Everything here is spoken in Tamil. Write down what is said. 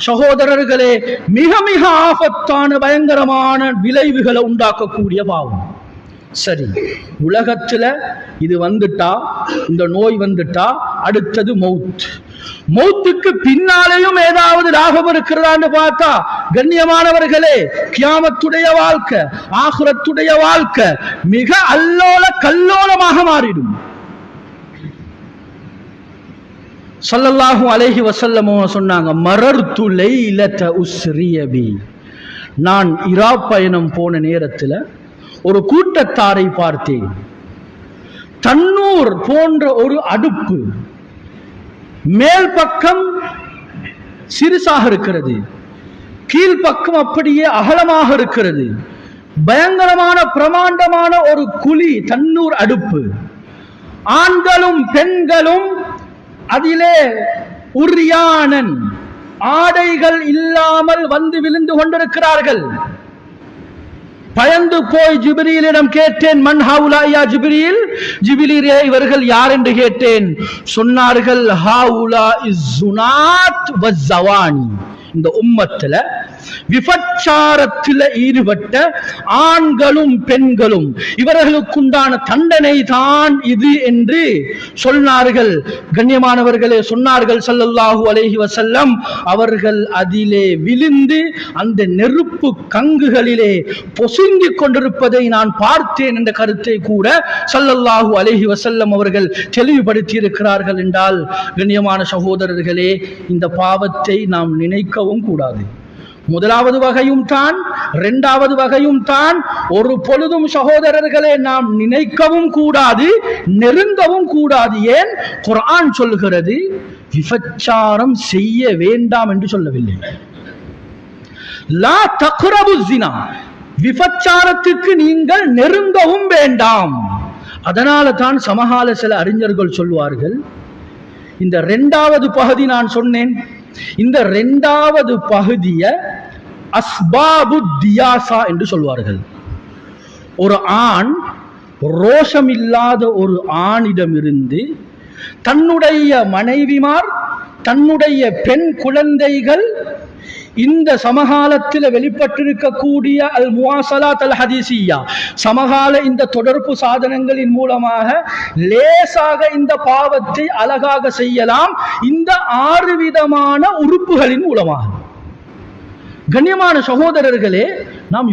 சகோதரர்களே, மிக மிக ஆபத்தான பயங்கரமான விளைவுகளை உண்டாக்கக்கூடிய பாவம். சரி, உலகத்துல இது வந்துட்டா, இந்த நோய் வந்துட்டா அடுத்தது மௌத். மௌத்துக்கு பின்னாலேயும் ஏதாவது லாபம் இருக்கிறதான்னு பார்த்தா, கண்ணியமானவர்களே, கியாமத்துடைய வாழ்க்கை, ஆகிரத்துடைய வாழ்க்கை மிக அல்லோல கல்லோலமாக மாறிடும். ஸல்லல்லாஹு அலைஹி வஸல்லம் சொன்னாங்க, மரர்து லைலத உஸ்ரிய பி, நான் இரா பயணம் போன நேரத்தில் ஒரு கூட்டத்தாரை பார்த்தேன். தன்னூர் போன்ற ஒரு அடுப்பு, மேல் பக்கம் சிறுசாக இருக்கிறது, கீழ்பக்கம் அப்படியே அகலமாக இருக்கிறது. பயங்கரமான பிரமாண்டமான ஒரு குழி, தன்னூர் அடுப்பு. ஆண்களும் பெண்களும் அதிலே உரியானன் ஆடைகள் இல்லாமல் வந்து விழுந்து கொண்டிருக்கிறார்கள். பயந்து போய் ஜிப்ரீலிடம் கேட்டேன், மன் ஹவுலா யா ஜிப்ரீல், ஜிப்ரீலே இவர்கள் யார் என்று கேட்டேன். சொன்னார்கள், ஹவுலா இஸ்ஸுனாத் வஸ்ஸவானி, இந்த உம்மத்துல விபச்சாரத்தில் ஈடுபட்ட ஆண்களும் பெண்களும், இவர்களுக்குண்டான தண்டனை தான் இது என்று சொன்னார்கள். கண்ணியமானவர்களே, சொன்னார்கள் ஸல்லல்லாஹு அலைஹி வஸல்லம், அவர்கள் அதிலே விழுந்து அந்த நெருப்பு கங்குகளிலே பொசுங்கிக் கொண்டிருப்பதை நான் பார்த்தேன் என்ற கருத்தை கூட ஸல்லல்லாஹு அலைஹி வஸல்லம் அவர்கள் தெளிவுபடுத்தி இருக்கிறார்கள். என்றால் கண்ணியமான சகோதரர்களே, இந்த பாவத்தை நாம் நினைக்கவும் கூடாது. முதலாவது வகையும் தான், இரண்டாவது வகையும் தான். ஒரு பொழுதும் சகோதரர்களே நாம் நினைக்கவும் கூடாது, நெருங்கவும் கூடாது. ஏன்? குர்ஆன் சொல்கிறது, விபச்சாரம் செய்ய வேண்டாம் என்று சொல்லவில்லை. லா தக்ரபு ஸினா, விபச்சாரத்துக்கு நீங்கள் நெருங்கவும் வேண்டாம். அதனால தான் சமகால சில அறிஞர்கள் சொல்வார்கள், இந்த இரண்டாவது பகுதி நான் சொன்னேன், இந்த இரண்டாவது பகுதிய அஸ்பாபு தியாசா என்று சொல்வார்கள். ஒரு ஆண், ரோஷம் இல்லாத ஒரு ஆணிடமிருந்து தன்னுடைய மனைவிமார், தன்னுடைய பெண் குழந்தைகள் இந்த சமகாலத்தில் வெளிப்பட்டிருக்கக்கூடிய அல் முவாசலாத் அல் ஹதீசியா, சமகால இந்த தொடர்பு சாதனங்களின் மூலமாக லேசாக இந்த பாவத்தை அழகாக செய்யலாம், இந்த 6 விதமான உறுப்புகளின் மூலமாக. கண்ணியமான சகோதரர்களே, நாம்